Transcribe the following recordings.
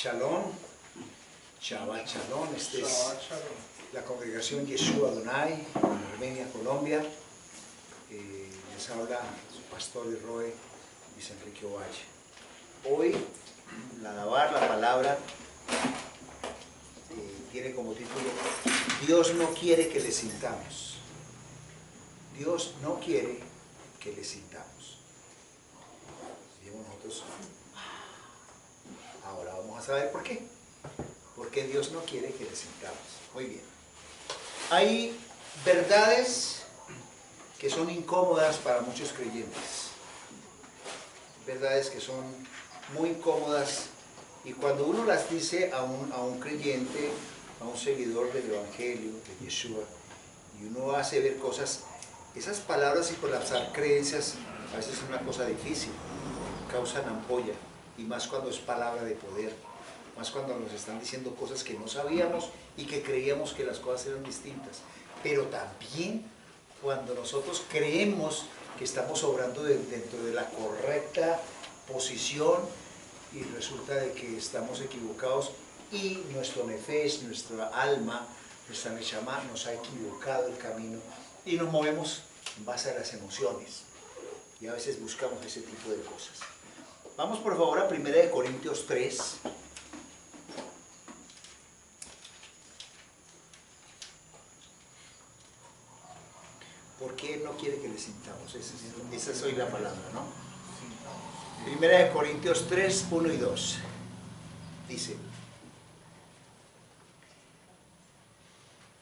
Shalom, Shabbat Shalom, esta es la congregación Yeshua Adonai en Armenia, Colombia. Les habla su pastor y Roe, Luis Enrique Ovalle. Hoy, la palabra, tiene como título: Dios no quiere que le sintamos. Dios no quiere que le sintamos. Digamos nosotros, ahora vamos a saber por qué. Porque Dios no quiere que le sintamos. Muy bien. Hay verdades que son incómodas para muchos creyentes. Verdades que son muy incómodas, y cuando uno las dice a un creyente, a un seguidor del Evangelio, de Yeshua, y uno hace ver cosas, esas palabras y colapsar creencias a veces es una cosa difícil, causan ampolla, y más cuando es palabra de poder, más cuando nos están diciendo cosas que no sabíamos y que creíamos que las cosas eran distintas. Pero también cuando nosotros creemos que estamos obrando dentro de la correcta posición y resulta de que estamos equivocados, y nuestro nefesh, nuestra alma, nuestra neshama nos ha equivocado el camino y nos movemos en base a las emociones, y a veces buscamos ese tipo de cosas. Vamos por favor a 1 Corintios 3. ¿Por qué no quiere que le sintamos? Esa es hoy la palabra, ¿no? 1 Corintios 3, 1 y 2. Dice: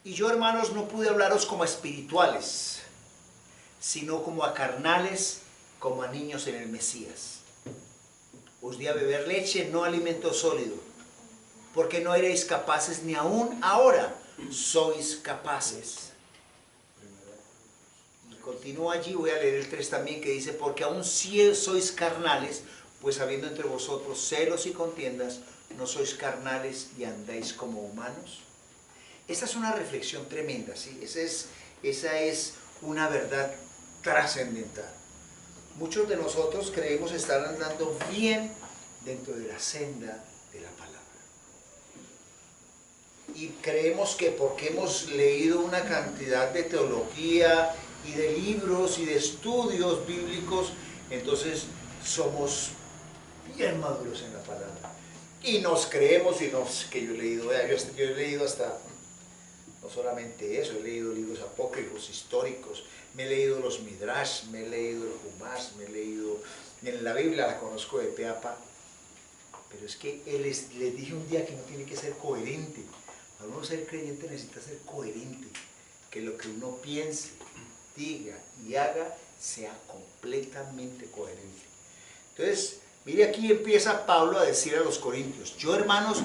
Y yo, hermanos, no pude hablaros como a espirituales, sino como a carnales, como a niños en el Mesías. Os di a beber leche, no alimento sólido, porque no erais capaces, ni aún ahora sois capaces. Continúa allí, voy a leer el 3 también, que dice: porque aún si sois carnales, pues habiendo entre vosotros celos y contiendas, ¿no sois carnales y andáis como humanos? Esa es una reflexión tremenda, ¿sí? Esa es una verdad trascendental. Muchos de nosotros creemos estar andando bien dentro de la senda de la palabra. Y creemos que porque hemos leído una cantidad de teología y de libros y de estudios bíblicos, entonces somos bien maduros en la palabra. Y nos creemos, y nos, que yo he leído, yo he leído hasta, no solamente eso, he leído libros apócrifos, históricos, me he leído los Midrash, me he leído el Humash, me he leído, en la Biblia la conozco de pe a pa, pero es que les dije un día que no tiene que ser coherente. Para uno ser creyente necesita ser coherente, que lo que uno piense, diga y haga sea completamente coherente. Entonces, mire, aquí empieza Pablo a decir a los corintios: yo, hermanos,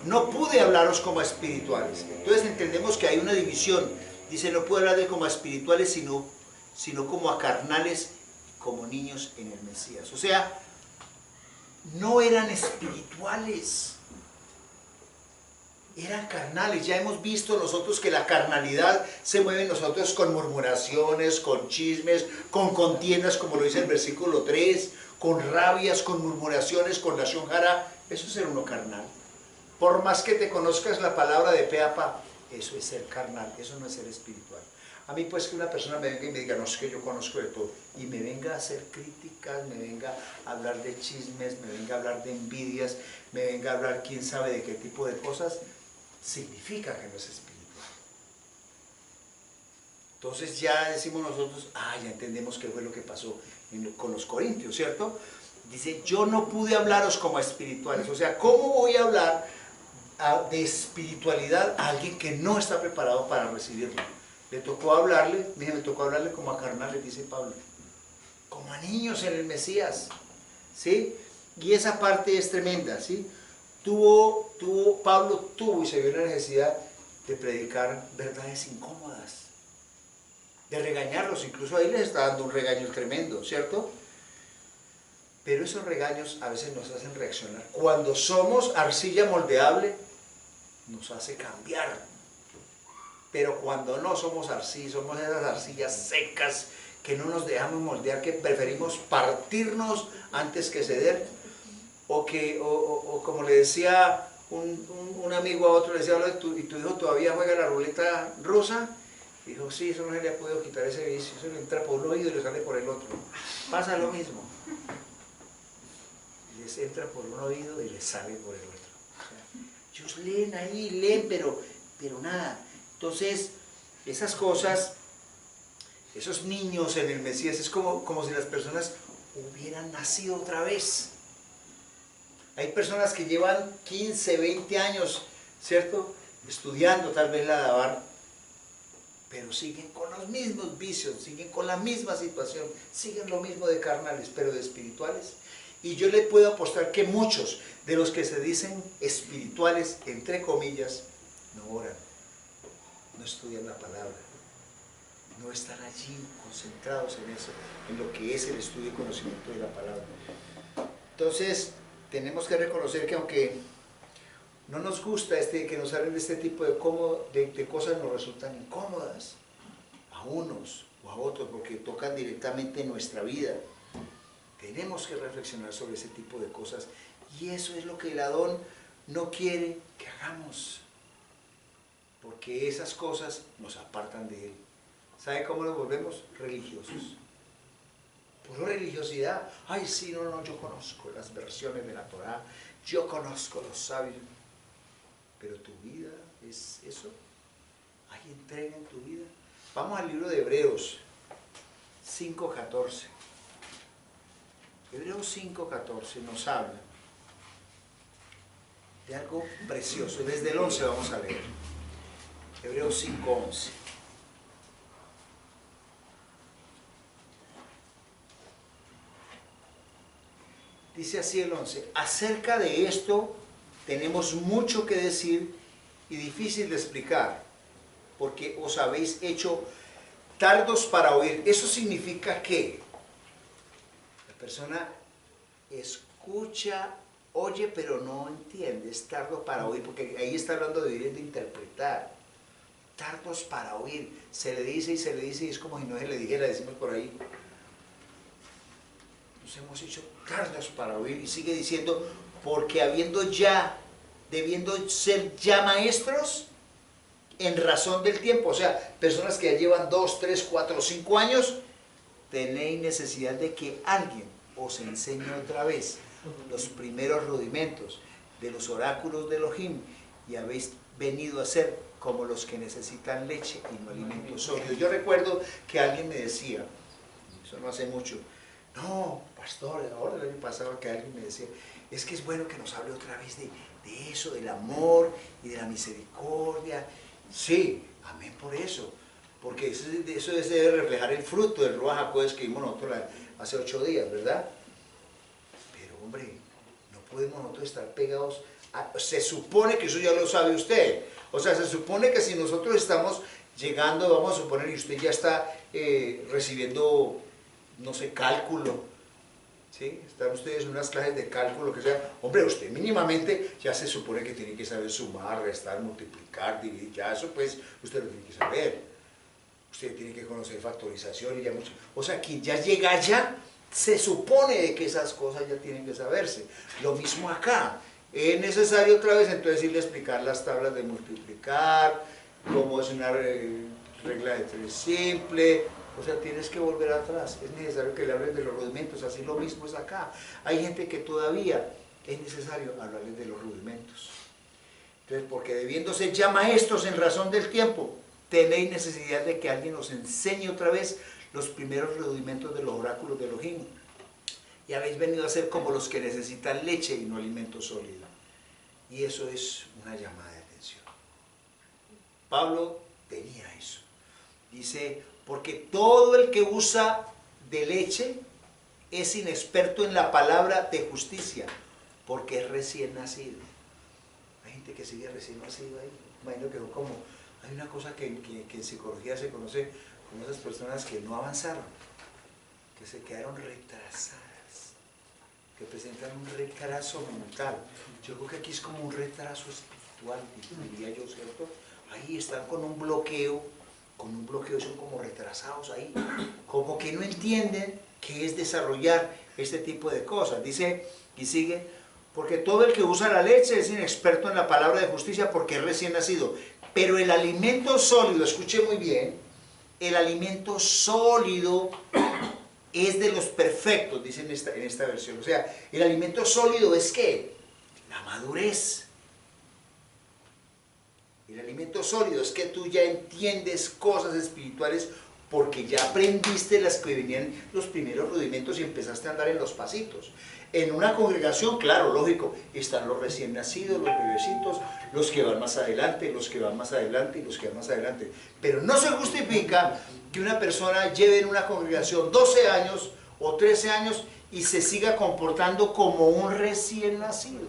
no pude hablaros como a espirituales. Entonces entendemos que hay una división. Dice: no pude hablar de como a espirituales, sino como a carnales, como niños en el Mesías. O sea, no eran espirituales, eran carnales. Ya hemos visto nosotros que la carnalidad se mueve en nosotros con murmuraciones, con chismes, con contiendas, como lo dice el versículo 3, con rabias, con murmuraciones, con lashon hara. Eso es ser uno carnal. Por más que te conozcas la palabra de pe a pa, eso es ser carnal, eso no es ser espiritual. A mí, pues, que una persona me venga y me diga: no, es que yo conozco de todo, y me venga a hacer críticas, me venga a hablar de chismes, me venga a hablar de envidias, me venga a hablar quién sabe de qué tipo de cosas, significa que no es espiritual. Entonces ya decimos nosotros: ya entendemos qué fue lo que pasó con los corintios, ¿cierto? Dice: yo no pude hablaros como a espirituales. O sea, ¿cómo voy a hablar de espiritualidad a alguien que no está preparado para recibirlo? Me tocó hablarle como a carnales, dice Pablo, como a niños en el Mesías, ¿sí? Y esa parte es tremenda, ¿sí? Pablo tuvo y se vio la necesidad de predicar verdades incómodas, de regañarlos. Incluso ahí les está dando un regaño tremendo, ¿cierto? Pero esos regaños a veces nos hacen reaccionar. Cuando somos arcilla moldeable, nos hace cambiar. Pero cuando no somos arcilla, somos esas arcillas secas que no nos dejamos moldear, que preferimos partirnos antes que ceder, o que o como le decía un amigo a otro, le decía, ¿y tu hijo todavía juega la ruleta rusa? Dijo, sí, eso no se le ha podido quitar ese vicio, eso le entra por un oído y le sale por el otro. Pasa lo mismo. Les entra por un oído y les sale por el otro. O sea, ellos leen ahí, leen, pero nada. Entonces, esas cosas, esos niños en el Mesías, es como si las personas hubieran nacido otra vez. Hay personas que llevan 15, 20 años, ¿cierto?, estudiando tal vez la Dabar, pero siguen con los mismos vicios, siguen con la misma situación, siguen lo mismo de carnales, pero de espirituales. Y yo le puedo apostar que muchos de los que se dicen espirituales, entre comillas, no oran, no estudian la palabra, no están allí concentrados en eso, en lo que es el estudio y conocimiento de la palabra. Entonces, tenemos que reconocer que aunque no nos gusta que nos hablen de este tipo de cosas, nos resultan incómodas a unos o a otros porque tocan directamente en nuestra vida. Tenemos que reflexionar sobre ese tipo de cosas y eso es lo que el Adón no quiere que hagamos, porque esas cosas nos apartan de Él. ¿Sabe cómo nos volvemos? Religiosos. Por religiosidad. Ay, sí, no, yo conozco las versiones de la Torá, yo conozco los sabios. Pero tu vida es eso. ¿Hay entrega en tu vida? Vamos al libro de Hebreos 5:14. Hebreos 5:14 nos habla de algo precioso. Desde el 11 vamos a leer. Hebreos 5:11. Dice así el 11. Acerca de esto tenemos mucho que decir y difícil de explicar, porque os habéis hecho tardos para oír. Eso significa que la persona escucha, oye, pero no entiende, es tardo para oír, porque ahí está hablando de oír y de interpretar. Tardos para oír, se le dice y se le dice, y es como si no se le dijera, decimos por ahí. Nos hemos hecho tardos para oír, y sigue diciendo, porque debiendo ser ya maestros, en razón del tiempo, o sea, personas que ya llevan 2, 3, 4, 5 años, tenéis necesidad de que alguien os enseñe otra vez los primeros rudimentos de los oráculos de Elohim, y habéis venido a ser como los que necesitan leche y no alimentos sólidos. Yo recuerdo que alguien me decía, eso no hace mucho, no, pastor, ahora el año pasado que alguien me decía, es que es bueno que nos hable otra vez de eso, del amor y de la misericordia. Sí, amén por eso, porque eso debe reflejar el fruto del Ruach HaKodesh que vimos nosotros hace 8 días, ¿verdad? Pero hombre, no podemos nosotros estar pegados se supone que eso ya lo sabe usted, o sea, se supone que si nosotros estamos llegando, vamos a suponer, y usted ya está recibiendo, no sé, cálculo, ¿sí? Están ustedes en unas clases de cálculo, que sea, hombre, usted mínimamente ya se supone que tiene que saber sumar, restar, multiplicar, dividir, ya eso pues usted lo tiene que saber. Usted tiene que conocer factorización y ya mucho. O sea, quien ya llega allá, se supone que esas cosas ya tienen que saberse. Lo mismo acá. Es necesario otra vez entonces irle a explicar las tablas de multiplicar, cómo es una regla de 3 simple. O sea, tienes que volver atrás, es necesario que le hables de los rudimentos, así lo mismo es acá. Hay gente que todavía es necesario hablarles de los rudimentos. Entonces, porque debiéndose ya maestros en razón del tiempo, tenéis necesidad de que alguien os enseñe otra vez los primeros rudimentos de los oráculos de Elohim. Y habéis venido a ser como los que necesitan leche y no alimento sólido. Y eso es una llamada de atención. Pablo tenía eso. Dice, porque todo el que usa de leche es inexperto en la palabra de justicia, porque es recién nacido. Hay gente que sigue recién nacido ahí. Imagino que como, hay una cosa que en psicología se conoce como esas personas que no avanzaron, que se quedaron retrasadas, que presentan un retraso mental. Yo creo que aquí es como un retraso espiritual, diría yo, ¿cierto? Ahí están con un bloqueo, son como retrasados ahí, como que no entienden qué es desarrollar este tipo de cosas. Dice, y sigue, Porque todo el que usa la leche es inexperto en la palabra de justicia porque es recién nacido. Pero el alimento sólido, escuche muy bien, el alimento sólido es de los perfectos, dice en esta versión. O sea, el alimento sólido es ¿qué? La madurez. El alimento sólido es que tú ya entiendes cosas espirituales porque ya aprendiste las que venían los primeros rudimentos y empezaste a andar en los pasitos. En una congregación, claro, lógico, están los recién nacidos, los bebecitos, los que van más adelante, los que van más adelante y los que van más adelante. Pero no se justifica que una persona lleve en una congregación 12 años o 13 años y se siga comportando como un recién nacido.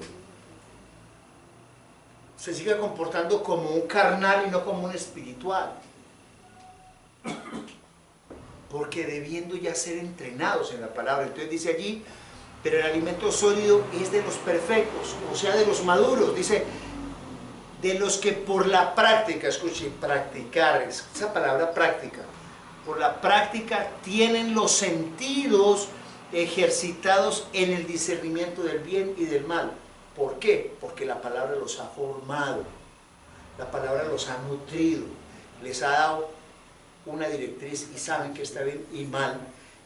Se siga comportando como un carnal y no como un espiritual. Porque debiendo ya ser entrenados en la palabra. Entonces dice allí, pero el alimento sólido es de los perfectos, o sea, de los maduros. Dice, de los que por la práctica, escuche, practicar, esa palabra práctica, por la práctica tienen los sentidos ejercitados en el discernimiento del bien y del mal. ¿Por qué? Porque la palabra los ha formado, la palabra los ha nutrido, les ha dado una directriz y saben que está bien y mal,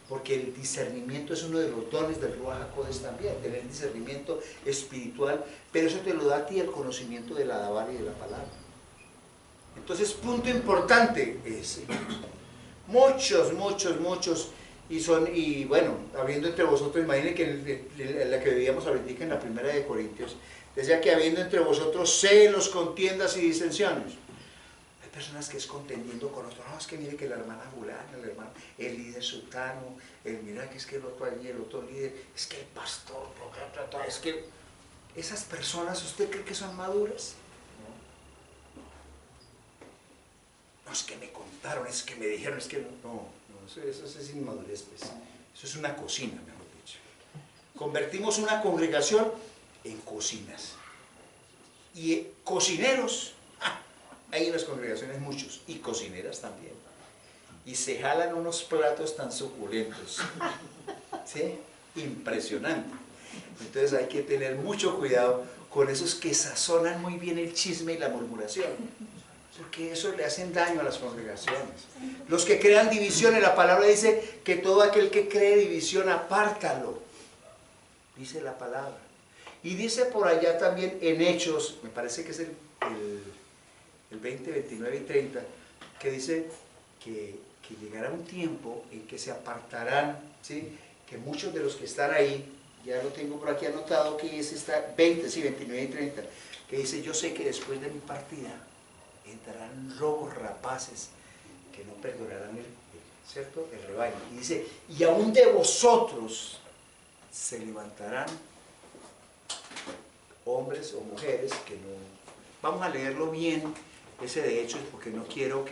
porque el discernimiento es uno de los dones del Ruach HaKodesh también, tener discernimiento espiritual, pero eso te lo da a ti el conocimiento de la Dabar y de la palabra. Entonces, punto importante ese. Muchos, y bueno, habiendo entre vosotros, imaginen que en la que vivíamos ahorita en la primera de Corintios, decía que habiendo entre vosotros celos, contiendas y disensiones. Hay personas que es contendiendo con otros, no, es que mire que la hermana fulana, el líder sultano, mira que es que el otro allí, el otro líder, es que el pastor, es que esas personas, ¿usted cree que son maduras? No, es que me contaron, es que me dijeron, es que no, eso es inmadurez, pues. Eso es una cocina, mejor dicho. Convertimos una congregación en cocinas. Y cocineros, hay en las congregaciones muchos, y cocineras también. Y se jalan unos platos tan suculentos, ¿sí? Impresionante. Entonces hay que tener mucho cuidado con esos que sazonan muy bien el chisme y la murmuración, porque eso le hacen daño a las congregaciones. Los que crean divisiones, la palabra dice que todo aquel que cree división, apártalo, dice la palabra. Y dice por allá también en Hechos, me parece que es el 20, 29 y 30, que dice que llegará un tiempo en que se apartarán, ¿sí? Que muchos de los que están ahí, ya lo tengo por aquí anotado, que es esta 20, sí, 29 y 30, que dice, yo sé que después de mi partida entrarán lobos rapaces que no perdonarán ¿cierto? El rebaño. Y dice, y aún de vosotros se levantarán hombres o mujeres que no... Vamos a leerlo bien, ese de Hechos, porque no quiero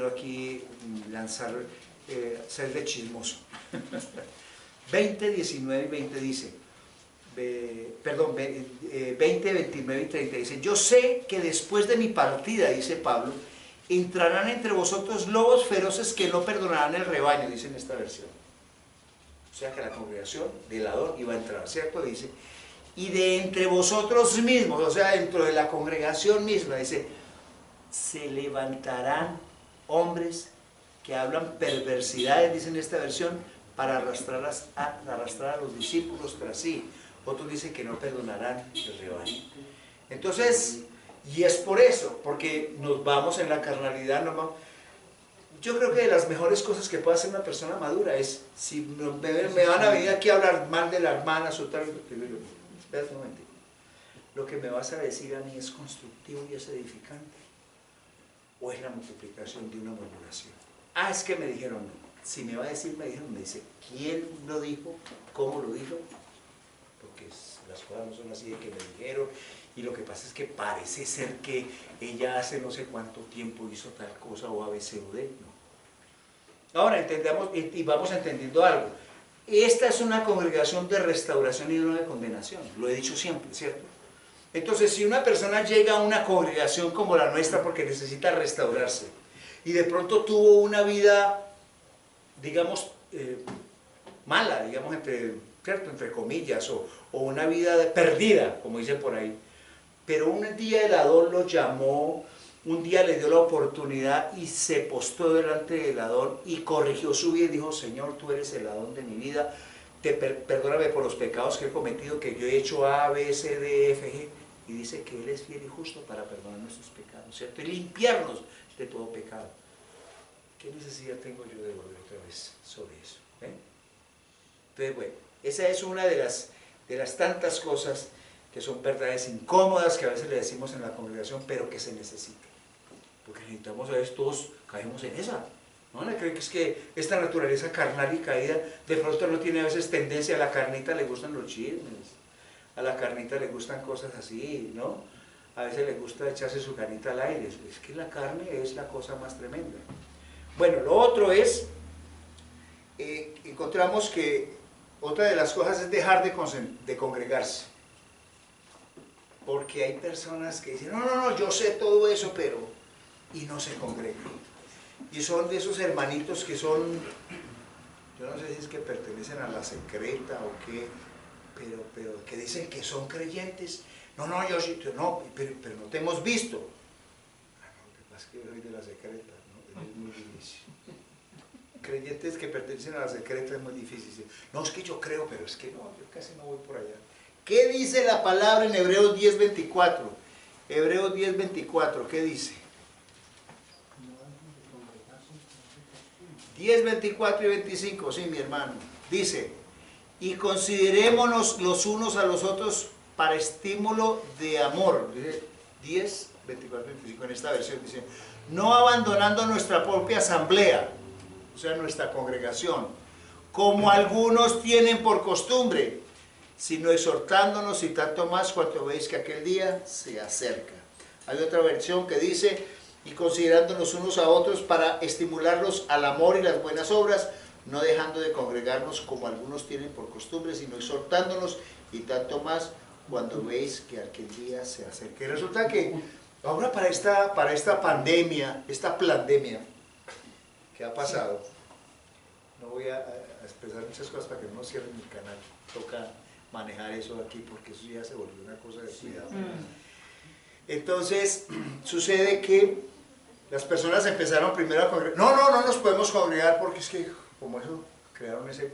aquí lanzar, ser de chismoso. 20, 19 y 20 dice, 20, 29 y 30 dice, yo sé que después de mi partida, dice Pablo, entrarán entre vosotros lobos feroces que no perdonarán el rebaño, dice en esta versión. O sea que la congregación de Ladón iba a entrar, ¿cierto? Dice, y de entre vosotros mismos, o sea, dentro de la congregación misma, dice, se levantarán hombres que hablan perversidades, dice en esta versión, para arrastrar a los discípulos tras sí. Otros dicen que no perdonarán el rebaño. Entonces, y es por eso, porque nos vamos en la carnalidad, yo creo que de las mejores cosas que puede hacer una persona madura es, si me van a venir aquí a hablar mal de la hermana, espérate un momento, lo que me vas a decir a mí es constructivo y es edificante, o es la multiplicación de una murmuración. Ah, es que me dijeron no. Si me va a decir, me dice, ¿quién lo dijo? ¿Cómo lo dijo? Porque las cosas no son así de que me dijeron, y lo que pasa es que parece ser que ella hace no sé cuánto tiempo hizo tal cosa, o A, B, C o D. No. Ahora entendamos, y vamos entendiendo algo. Esta es una congregación de restauración y no de condenación, lo he dicho siempre, ¿cierto? Entonces, si una persona llega a una congregación como la nuestra porque necesita restaurarse, y de pronto tuvo una vida, digamos, mala, digamos, entre ¿cierto? Entre comillas, o una vida perdida, como dice por ahí. Pero un día el Adón lo llamó, un día le dio la oportunidad y se postó delante del Adón y corrigió su vida y dijo, Señor, tú eres el Adón de mi vida, perdóname por los pecados que he cometido, que yo he hecho A, B, C, D, F, G. Y dice que Él es fiel y justo para perdonar nuestros pecados, ¿cierto? Y limpiarnos de todo pecado. ¿Qué necesidad tengo yo de volver otra vez sobre eso? Entonces, bueno, esa es una de las tantas cosas que son verdades incómodas que a veces le decimos en la congregación, pero que se necesitan. Porque necesitamos, a veces todos caemos en esa. ¿No? Creo que es que esta naturaleza carnal y caída, de pronto no tiene a veces tendencia, a la carnita le gustan los chismes, a la carnita le gustan cosas así, ¿no? A veces le gusta echarse su carnita al aire. Es que la carne es la cosa más tremenda. Bueno, lo otro es, encontramos que otra de las cosas es dejar de congregarse. Porque hay personas que dicen, no, yo sé todo eso, pero... y no se congregan. Y son de esos hermanitos que son, yo no sé si es que pertenecen a la secreta o qué, pero que dicen que son creyentes. No, yo sí, no, pero no te hemos visto. Lo que pasa es que yo soy de la secreta, ¿no? Es muy difícil. Creyentes que pertenecen a la secreta es muy difícil. No, es que yo creo, pero es que no, yo casi no voy por allá. ¿Qué dice la palabra en Hebreos 10:24? Hebreos 10:24, ¿qué dice? 10:24 y 25, sí, mi hermano. Dice, y considerémonos los unos a los otros para estímulo de amor. Dice 10, 24, 25 en esta versión. Dice, no abandonando nuestra propia asamblea, o sea, nuestra congregación, como algunos tienen por costumbre, sino exhortándonos y tanto más cuanto veis que aquel día se acerca. Hay otra versión que dice, y considerándonos unos a otros para estimularlos al amor y las buenas obras, no dejando de congregarnos como algunos tienen por costumbre, sino exhortándonos y tanto más cuando veis que aquel día se acerca. Y resulta que ahora para esta pandemia, esta plandemia que ha pasado, no voy a expresar muchas cosas para que no nos cierren el canal, toca manejar eso aquí porque eso ya se volvió una cosa de cuidado. Entonces, sucede que las personas empezaron primero a congregar. No nos podemos congregar porque es que, como eso, crearon ese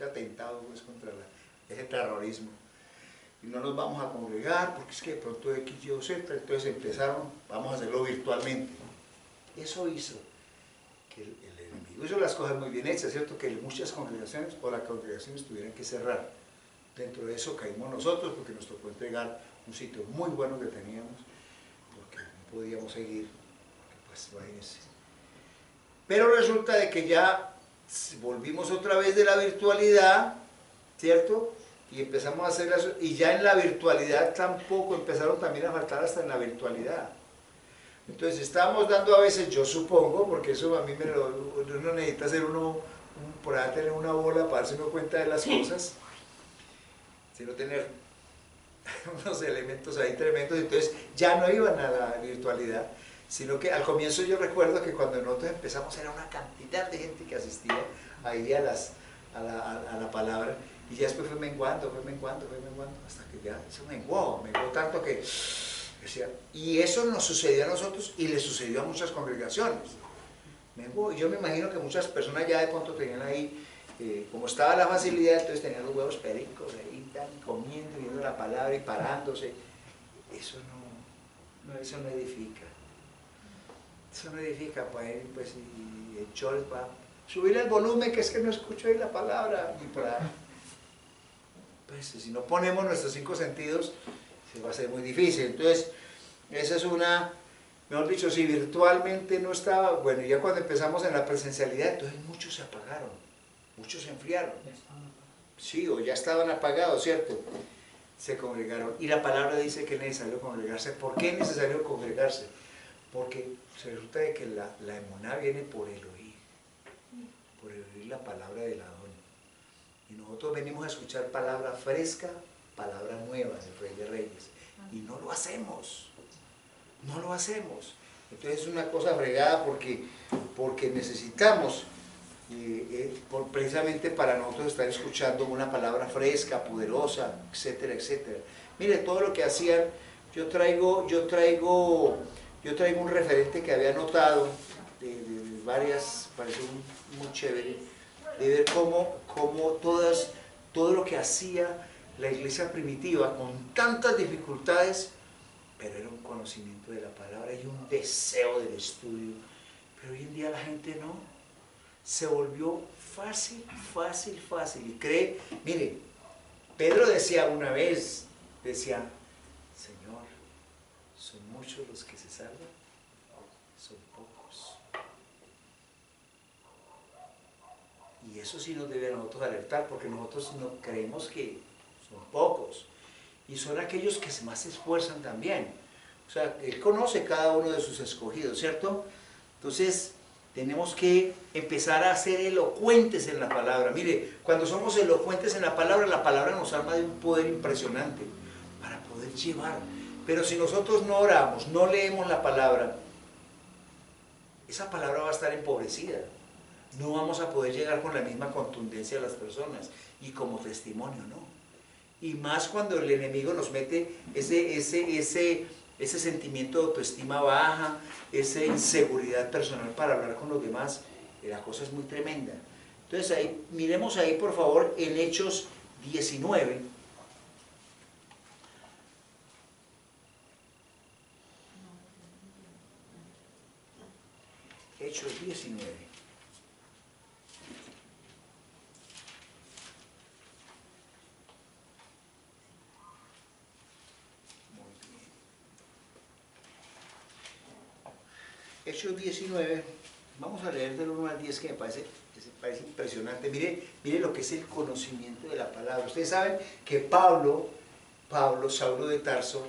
atentado pues, contra ese terrorismo. Y no nos vamos a congregar porque es que de pronto X, Y, Z. Entonces empezaron, vamos a hacerlo virtualmente. Eso hizo que el enemigo hizo las cosas muy bien hechas, ¿cierto? Que muchas congregaciones o las congregaciones tuvieran que cerrar. Dentro de eso caímos nosotros porque nos tocó entregar un sitio muy bueno que teníamos, porque no podíamos seguir, pues imagínense. Pero resulta de que ya volvimos otra vez de la virtualidad, ¿cierto? Y empezamos a hacer las, y ya en la virtualidad tampoco empezaron también a faltar hasta en la virtualidad. Entonces estábamos dando a veces, yo supongo, porque eso a mí uno necesita hacer por ahí tener una bola para darse uno cuenta de las cosas, sino tener unos elementos ahí tremendos. Entonces ya no iban a la virtualidad, sino que al comienzo yo recuerdo que cuando nosotros empezamos era una cantidad de gente que asistía ahí a la palabra, y ya después fue menguando, hasta que ya se menguó tanto que decía, y eso nos sucedió a nosotros y le sucedió a muchas congregaciones. Y yo me imagino que muchas personas ya de pronto tenían ahí, como estaba la facilidad, entonces tenían los huevos pericos ahí, comiendo, viendo la palabra y parándose. Eso no edifica. Eso no edifica para ir, pues, y el chorro para subir el volumen, que es que no escucho ahí la palabra, y para, pues, si no ponemos nuestros 5 sentidos, se va a ser muy difícil. Entonces, esa es una, mejor dicho, si virtualmente no estaba, bueno, ya cuando empezamos en la presencialidad, entonces muchos se apagaron, muchos se enfriaron. Sí, o ya estaban apagados, ¿cierto? Se congregaron. Y la palabra dice que es necesario congregarse. ¿Por qué es necesario congregarse? Porque se resulta de que la emuná viene por el oír la palabra del Adón. Y nosotros venimos a escuchar palabra fresca, palabra nueva del Rey de Reyes. Y no lo hacemos. No lo hacemos. Entonces es una cosa fregada porque necesitamos precisamente para nosotros estar escuchando una palabra fresca, poderosa, etcétera, etcétera. Mire, todo lo que hacían, yo traigo un referente que había notado de varias, pareció muy chévere, de ver cómo todo lo que hacía la iglesia primitiva con tantas dificultades, pero era un conocimiento de la palabra y un deseo del estudio. Pero hoy en día la gente no, se volvió fácil, fácil, fácil, y cree, mire, Pedro decía una vez, decía, Señor, ¿son muchos los que se salvan? Son pocos. Y eso sí nos debe a nosotros alertar, porque nosotros no creemos que son pocos, y son aquellos que más se esfuerzan también. O sea, Él conoce cada uno de sus escogidos, ¿cierto? Entonces, tenemos que empezar a ser elocuentes en la palabra. Mire, cuando somos elocuentes en la palabra nos arma de un poder impresionante para poder llevar. Pero si nosotros no oramos, no leemos la palabra, esa palabra va a estar empobrecida. No vamos a poder llegar con la misma contundencia a las personas y como testimonio, ¿no? Y más cuando el enemigo nos mete ese sentimiento de autoestima baja, esa inseguridad personal para hablar con los demás, la cosa es muy tremenda. Entonces, ahí, miremos ahí por favor en Hechos 19. Hechos 19. Hechos 19, vamos a leer del 1 al 10 que me parece impresionante. Mire lo que es el conocimiento de la palabra. Ustedes saben que Saulo de Tarso,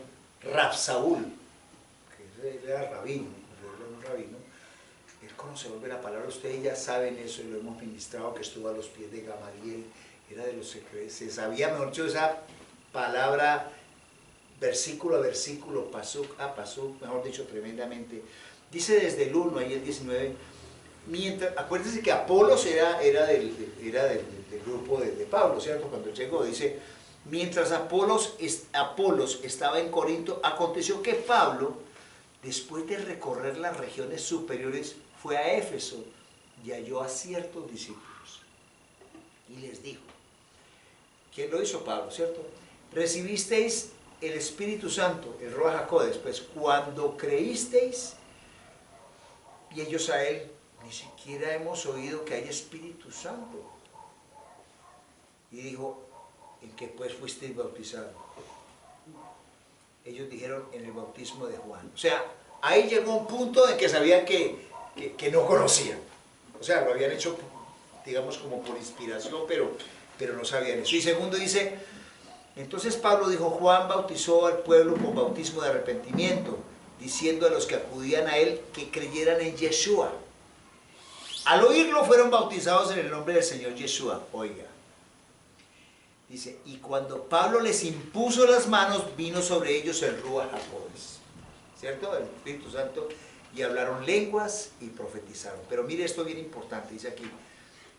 Saúl, que él era rabino, el conocedor de la palabra, ustedes ya saben eso y lo hemos ministrado, que estuvo a los pies de Gamaliel, era de los secretos, se sabía, mejor dicho, esa palabra versículo a versículo, pasuk a pasuk, mejor dicho, tremendamente. Dice desde el 1, ahí el 19, acuérdense que Apolos era del grupo de Pablo, ¿cierto? Cuando llegó, dice, mientras Apolos estaba en Corinto, aconteció que Pablo, después de recorrer las regiones superiores, fue a Éfeso y halló a ciertos discípulos. Y les dijo, ¿quién lo hizo? Pablo, ¿cierto? Recibisteis el Espíritu Santo, el Ruach HaKodesh, pues cuando creísteis. Y ellos a él, ni siquiera hemos oído que hay Espíritu Santo. Y dijo, ¿en qué pues fuisteis bautizados? Ellos dijeron, en el bautismo de Juan. O sea, ahí llegó un punto en que sabían que no conocían. O sea, lo habían hecho, digamos, como por inspiración, pero no sabían eso. Y segundo dice, entonces Pablo dijo, Juan bautizó al pueblo con bautismo de arrepentimiento, diciendo a los que acudían a él que creyeran en Yeshua. Al oírlo fueron bautizados en el nombre del Señor Yeshua. Oiga, dice, y cuando Pablo les impuso las manos, vino sobre ellos el Ruach HaKodesh, ¿cierto? El Espíritu Santo, y hablaron lenguas y profetizaron. Pero mire esto bien importante, dice aquí,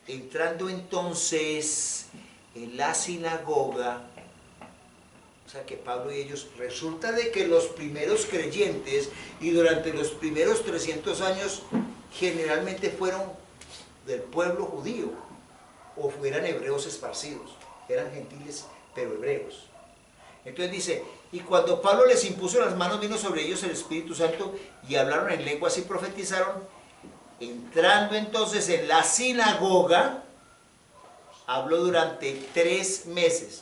entrando entonces en la sinagoga, o sea que Pablo y ellos, resulta de que los primeros creyentes y durante los primeros 300 años generalmente fueron del pueblo judío o fueran hebreos esparcidos, eran gentiles pero hebreos. Entonces dice, y cuando Pablo les impuso las manos vino sobre ellos el Espíritu Santo y hablaron en lenguas y profetizaron. Entrando entonces en la sinagoga, habló durante 3 meses.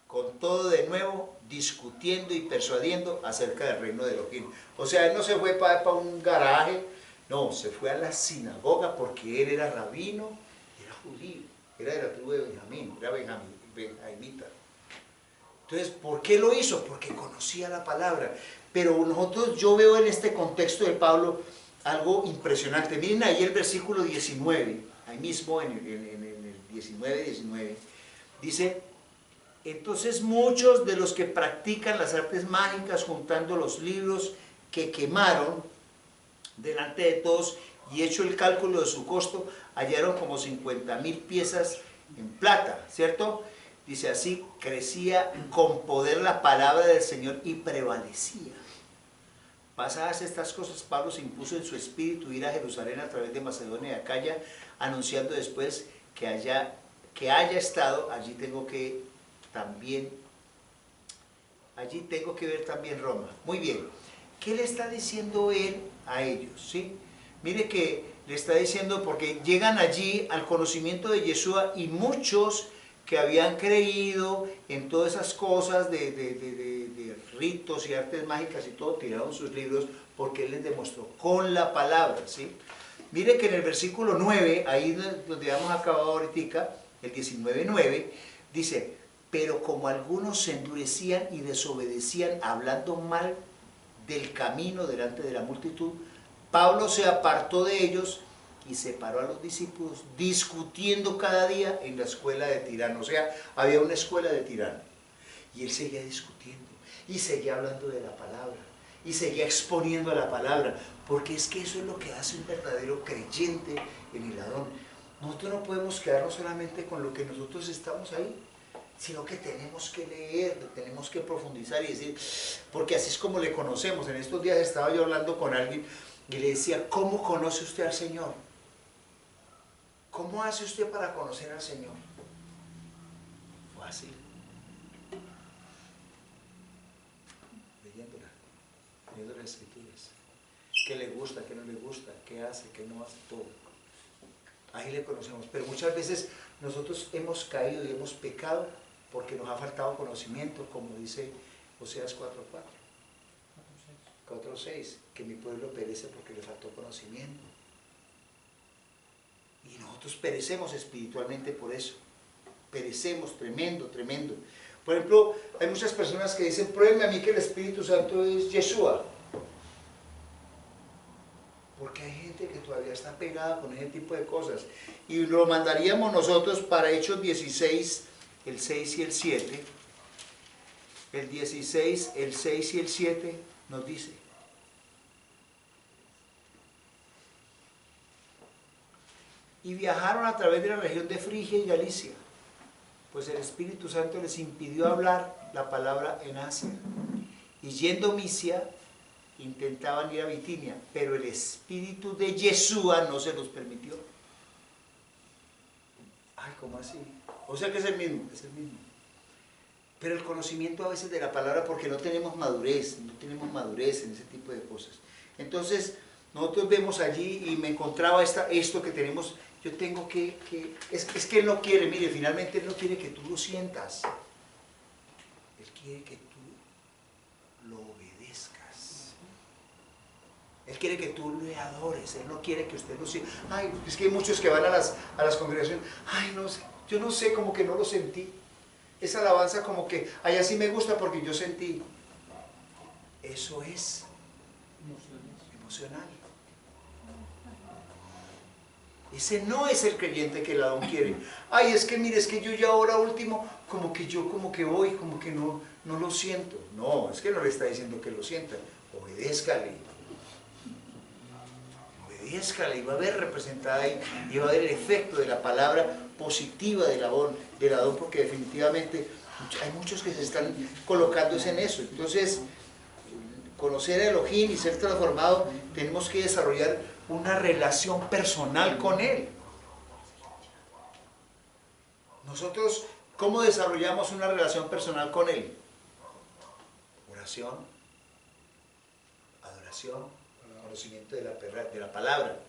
Con todo de nuevo, discutiendo y persuadiendo acerca del reino de Elohim. O sea, él no se fue para un garaje, no, se fue a la sinagoga porque él era rabino, era judío, era de la tribu de Benjamín, era benjamita. Entonces, ¿por qué lo hizo? Porque conocía la palabra. Pero yo veo en este contexto de Pablo algo impresionante. Miren ahí el versículo 19, ahí mismo en el 19, dice, entonces muchos de los que practican las artes mágicas, juntando los libros que quemaron delante de todos, y hecho el cálculo de su costo, hallaron como 50.000 piezas en plata, ¿cierto? Dice así, crecía con poder la palabra del Señor y prevalecía. Pasadas estas cosas, Pablo se impuso en su espíritu ir a Jerusalén a través de Macedonia y Acaya, anunciando después que haya estado, allí tengo que ver también Roma. Muy bien, ¿qué le está diciendo él a ellos? ¿Sí? Mire que le está diciendo porque llegan allí al conocimiento de Yeshua y muchos que habían creído en todas esas cosas de ritos y artes mágicas y todo, tiraron sus libros porque él les demostró con la palabra, ¿sí? Mire que en el versículo 9, ahí donde hemos acabado ahorita, el 19:9, dice, pero como algunos se endurecían y desobedecían hablando mal del camino delante de la multitud, Pablo se apartó de ellos y separó a los discípulos, discutiendo cada día en la escuela de Tirano. O sea, había una escuela de Tirano. Y él seguía discutiendo, y seguía hablando de la palabra, y seguía exponiendo la palabra, porque es que eso es lo que hace un verdadero creyente en el Adón. Nosotros no podemos quedarnos solamente con lo que nosotros estamos ahí, sino que tenemos que leer, tenemos que profundizar y decir, porque así es como le conocemos. En estos días estaba yo hablando con alguien y le decía, ¿cómo conoce usted al Señor? ¿Cómo hace usted para conocer al Señor? Fácil. Leyendo las Escrituras. ¿Qué le gusta, qué no le gusta? ¿Qué hace, qué no hace? Todo. Ahí le conocemos. Pero muchas veces nosotros hemos caído y hemos pecado porque nos ha faltado conocimiento, como dice Oseas 4:6, que mi pueblo perece porque le faltó conocimiento. Y nosotros perecemos espiritualmente por eso. Perecemos, tremendo, tremendo. Por ejemplo, hay muchas personas que dicen, pruébeme a mí que el Espíritu Santo es Yeshua. Porque hay gente que todavía está pegada con ese tipo de cosas. Y lo mandaríamos nosotros para Hechos 16, el 6 y el 7. El 16, el 6 y el 7 nos dice. Y viajaron a través de la región de Frigia y Galicia, pues el Espíritu Santo les impidió hablar la palabra en Asia. Y yendo a Misia, intentaban ir a Bitinia, pero el Espíritu de Yeshua no se los permitió. Ay, ¿cómo así? O sea que es el mismo, es el mismo. Pero el conocimiento a veces de la palabra, porque no tenemos madurez en ese tipo de cosas. Entonces, nosotros vemos allí y me encontraba esto que tenemos. Yo tengo es que Él no quiere, mire, finalmente Él no quiere que tú lo sientas. Él quiere que tú lo obedezcas. Él quiere que tú le adores. Él no quiere que usted lo sienta. Ay, es que hay muchos que van a las congregaciones. Ay, no sé, yo no sé, como que no lo sentí. Esa alabanza como que, ay, así me gusta porque yo sentí. Eso es emocional. Ese no es el creyente que el Adón quiere. Ay, es que mire, es que yo ya ahora último, como que voy, como que no lo siento. No, es que no le está diciendo que lo sienta. Obedézcale. Obedézcale y va a ver representada ahí, y va a ver el efecto de la palabra positiva del Adón, porque definitivamente hay muchos que se están colocándose en eso. Entonces, conocer a Elohim y ser transformado, tenemos que desarrollar una relación personal con Él. Nosotros, ¿cómo desarrollamos una relación personal con Él? Oración, adoración, conocimiento de la palabra.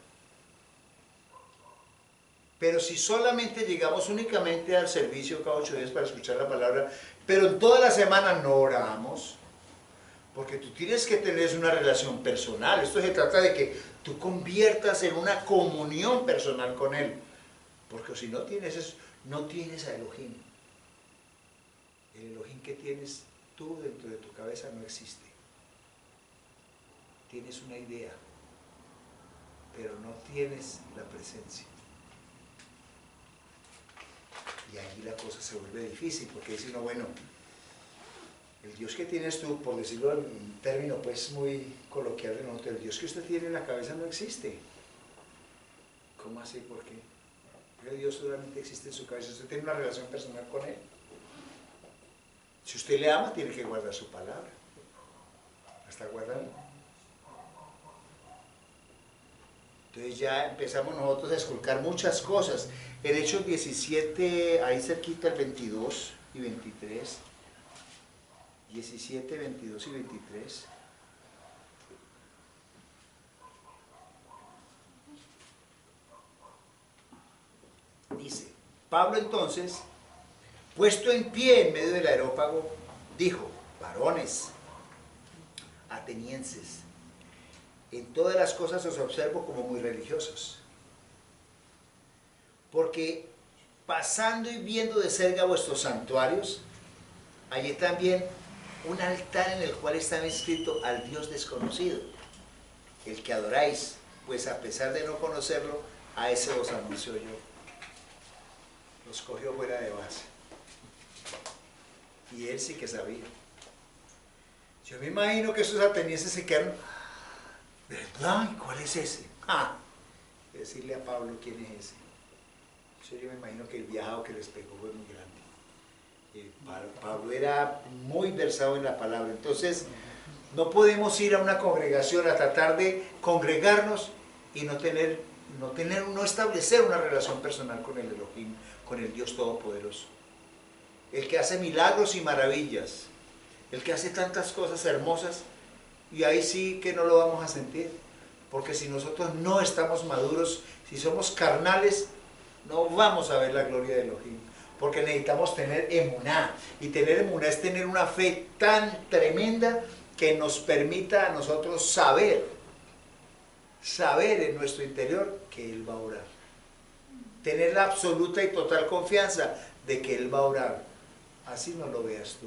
Pero si solamente llegamos únicamente al servicio cada 8 días para escuchar la palabra, pero en toda la semana no oramos, porque tú tienes que tener una relación personal. Esto se trata de que tú conviertas en una comunión personal con Él. Porque si no tienes eso, no tienes a Elohim. El Elohim que tienes tú dentro de tu cabeza no existe. Tienes una idea, pero no tienes la presencia. Y ahí la cosa se vuelve difícil, porque dice uno, bueno, el Dios que tienes tú, por decirlo en un término pues muy coloquial de nosotros, el Dios que usted tiene en la cabeza no existe. ¿Cómo así? ¿Por qué? Pero Dios solamente existe en su cabeza. Usted tiene una relación personal con Él. Si usted le ama, tiene que guardar su palabra. ¿La está guardando? Entonces ya empezamos nosotros a esculcar muchas cosas. En Hechos 17, ahí cerquita el 22 y 23. 17, 22 y 23. Dice, Pablo entonces, puesto en pie en medio del areópago, dijo, varones, atenienses, en todas las cosas os observo como muy religiosos, porque pasando y viendo de cerca vuestros santuarios, hallé también un altar en el cual estaba escrito al Dios desconocido, el que adoráis, pues a pesar de no conocerlo, a ese os anuncio yo. Los cogió fuera de base. Y él sí que sabía. Yo me imagino que esos atenienses se quedaron, ¿verdad? ¿Y cuál es ese? ¡Ah! Decirle a Pablo quién es ese. Yo me imagino que el viajado que les pegó fue muy grande. Pablo era muy versado en la palabra. Entonces, no podemos ir a una congregación a tratar de congregarnos y no establecer una relación personal con el Elohim, con el Dios Todopoderoso. El que hace milagros y maravillas, el que hace tantas cosas hermosas, y ahí sí que no lo vamos a sentir, porque si nosotros no estamos maduros, si somos carnales, no vamos a ver la gloria de Elohim, porque necesitamos tener emuná, y tener emuná es tener una fe tan tremenda que nos permita a nosotros saber en nuestro interior que Él va a orar. Tener la absoluta y total confianza de que Él va a orar. Así no lo veas tú.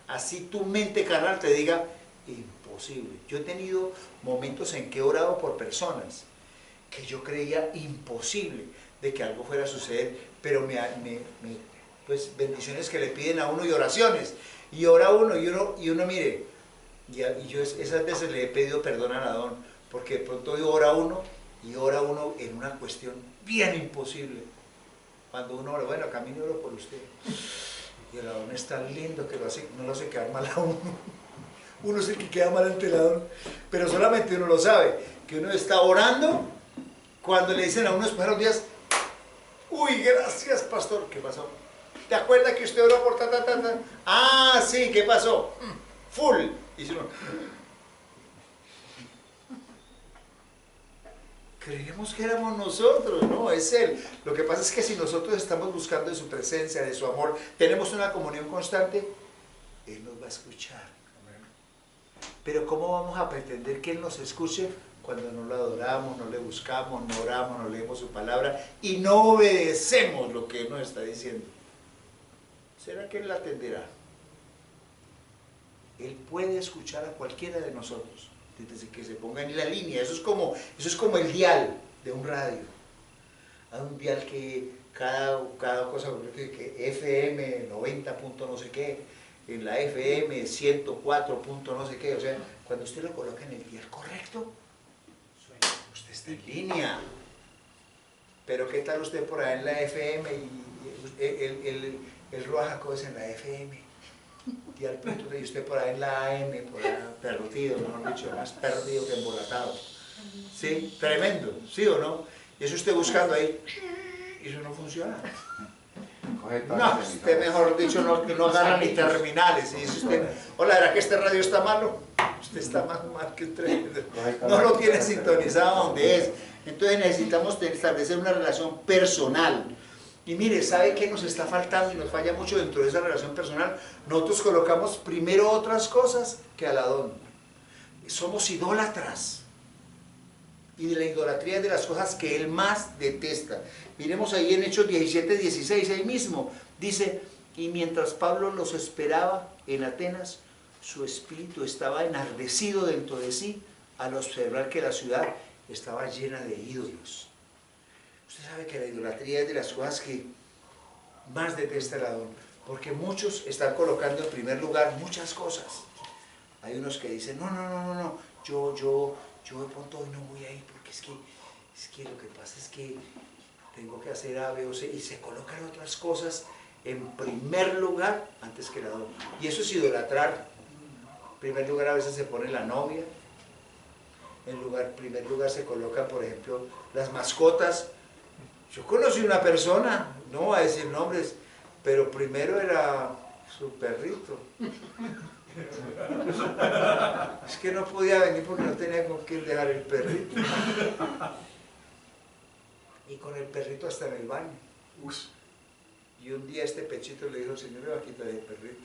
Así tu mente carnal te diga, imposible. Yo he tenido momentos en que he orado por personas que yo creía imposible de que algo fuera a suceder, pero pues bendiciones que le piden a uno y oraciones. Y ora uno y uno mire, y yo esas veces le he pedido perdón a Adón, porque de pronto ora uno en una cuestión bien imposible. Cuando uno ora, bueno, camino oro por usted. Y el Adón es tan lindo que no lo hace quedar mal a uno. Uno es el que queda mal ante el Adón. Pero solamente uno lo sabe, que uno está orando cuando le dicen a uno después de los días, uy, gracias, pastor. ¿Qué pasó? ¿Te acuerdas que usted oró por ta? Ah, sí, ¿qué pasó? Full. Y dice uno, creíamos que éramos nosotros, no, es Él. Lo que pasa es que si nosotros estamos buscando de su presencia, de su amor, tenemos una comunión constante, Él nos va a escuchar. Pero ¿cómo vamos a pretender que Él nos escuche cuando no lo adoramos, no le buscamos, no oramos, no leemos su palabra y no obedecemos lo que Él nos está diciendo? ¿Será que Él la atenderá? Él puede escuchar a cualquiera de nosotros, desde que se ponga en la línea. Eso es como el dial de un radio. Hay un dial que cada cosa, que FM 90 punto no sé qué, en la FM 104 punto no sé qué, o sea, cuando usted lo coloca en el dial correcto, usted está en línea. Pero ¿qué tal usted por ahí en la FM y el Ruajaco es en la FM? Y al punto de usted por ahí en la AM, por ahí perdido, mejor dicho, más perdido que embolatado. ¿Sí? Tremendo, ¿sí o no? Y eso usted buscando ahí, y eso no funciona. No, usted mejor dicho no gana ni terminales. Y dice usted, hola, ¿era que este radio está malo? Usted está más mal que un tren. No lo tiene sintonizado donde es. Entonces necesitamos establecer una relación personal. Y mire, ¿sabe qué nos está faltando y nos falla mucho dentro de esa relación personal? Nosotros colocamos primero otras cosas que al Adón. Somos idólatras. Y de la idolatría es de las cosas que Él más detesta. Miremos ahí en Hechos 17, 16, ahí mismo. Dice, y mientras Pablo los esperaba en Atenas, su espíritu estaba enardecido dentro de sí al observar que la ciudad estaba llena de ídolos. Usted sabe que la idolatría es de las cosas que más detesta el Adón, porque muchos están colocando en primer lugar muchas cosas. Hay unos que dicen, no, yo de pronto hoy no voy a ir porque es que es que lo que pasa es que tengo que hacer A, B o C, y se colocan otras cosas en primer lugar antes que la dona. Y eso es idolatrar. En primer lugar a veces se pone la novia, en primer lugar se colocan, por ejemplo, las mascotas. Yo conocí una persona, no voy a decir nombres, pero primero era su perrito. Es que no podía venir porque no tenía con quién dejar el perrito. Y con el perrito hasta en el baño. Y un día este pechito le dijo al Señor, le va a quitar el perrito,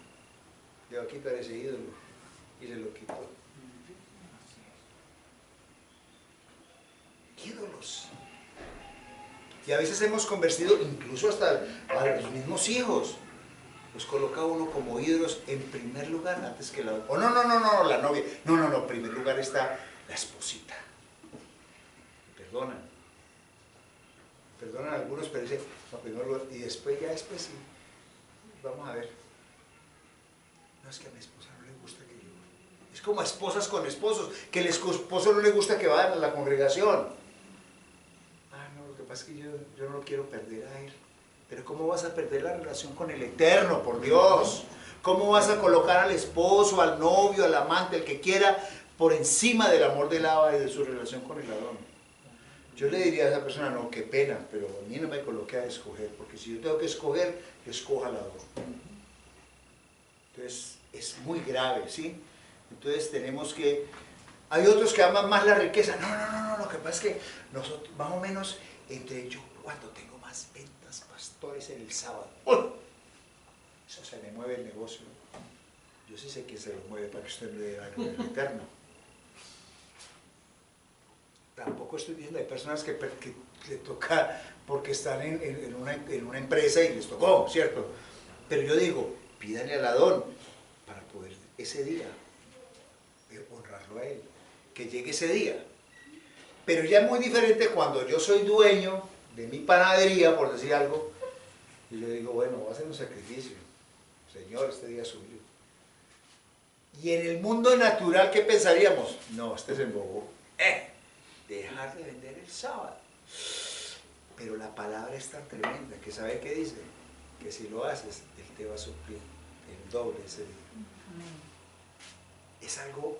le va a quitar ese ídolo, y le lo quitó. Ídolos. Y a veces hemos convertido incluso hasta a los mismos hijos. Los coloca uno como ídolos en primer lugar antes que la... Oh, no, la novia. No, en primer lugar está la esposita. Perdonan algunos, pero dicen, no, primero, y después sí, vamos a ver. No, es que a mi esposa no le gusta que yo... Es como esposas con esposos, que el esposo no le gusta que vayan a la congregación. Ah, no, lo que pasa es que yo no lo quiero perder a él. Pero ¿cómo vas a perder la relación con el Eterno, por Dios? ¿Cómo vas a colocar al esposo, al novio, al amante, el que quiera, por encima del amor del Abba y de su relación con el Adón? Yo le diría a esa persona, no, qué pena, pero a mí no me coloque a escoger, porque si yo tengo que escoger, yo escojo al Adón. Entonces, es muy grave, ¿sí? Entonces tenemos que... Hay otros que aman más la riqueza. No, lo que pasa es que nosotros, más o menos, entre yo, cuando tengo más ventas, pastores, en el sábado, ¡oh! Eso se me mueve el negocio. Yo sí sé que se lo mueve para que usted le dé algo del Eterno. Tampoco estoy diciendo, hay personas que le toca porque están en una empresa y les tocó, ¿cierto? Pero yo digo, pídale al Adón para poder ese día honrarlo a él, que llegue ese día. Pero ya es muy diferente cuando yo soy dueño de mi panadería, por decir algo, y yo digo, bueno, voy a hacer un sacrificio. Señor, este día es suyo. Y en el mundo natural, ¿qué pensaríamos? No, este se embobó. Dejar de vender el sábado. Pero la palabra es tan tremenda que ¿sabe qué dice? Que si lo haces, Él te va a suplir el doble ese día. Es algo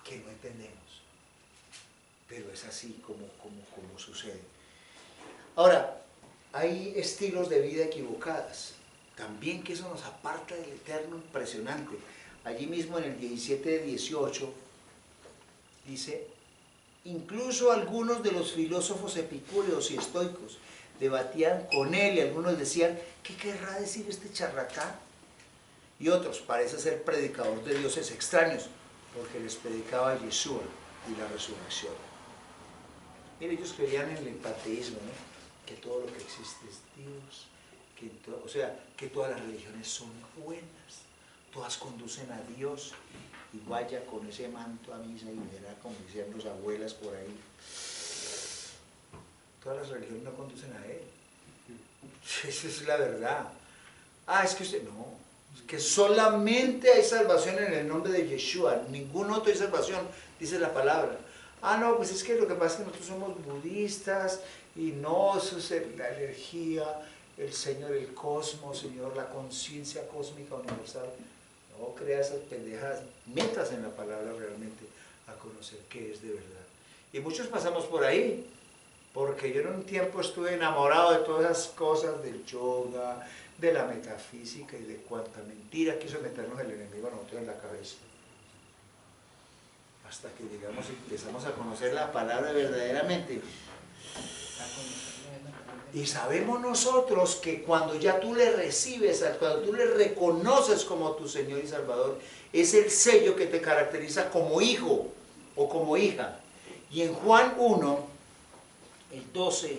que no entendemos, pero es así como sucede. Ahora, hay estilos de vida equivocadas, también que eso nos aparta del Eterno, impresionante. Allí mismo en el 17-18 dice, incluso algunos de los filósofos epicúreos y estoicos debatían con él y algunos decían, ¿qué querrá decir este charlatán? Y otros, parece ser predicador de dioses extraños, porque les predicaba a Yeshua y la resurrección. Mire, ellos creían en el panteísmo, ¿no? Que todo lo que existe es Dios, o sea, que todas las religiones son buenas, todas conducen a Dios, y vaya con ese manto a misa y verá, como decían los abuelas por ahí, todas las religiones no conducen a Él. Esa es la verdad. Es que usted, no, es que solamente hay salvación en el nombre de Yeshua, ningún otro hay salvación, dice la palabra. No, pues es que lo que pasa es que nosotros somos budistas, y no, eso es la energía, el Señor, el cosmos, Señor, la conciencia cósmica universal. No crea esas pendejas, metas en la palabra realmente a conocer qué es de verdad. Y muchos pasamos por ahí, porque yo en un tiempo estuve enamorado de todas esas cosas, del yoga, de la metafísica y de cuánta mentira quiso meternos el enemigo a nosotros en la cabeza. Hasta que llegamos y empezamos a conocer la palabra verdaderamente. Y sabemos nosotros que cuando ya tú le recibes, cuando tú le reconoces como tu Señor y Salvador, es el sello que te caracteriza como hijo o como hija. Y en Juan 1, el 12,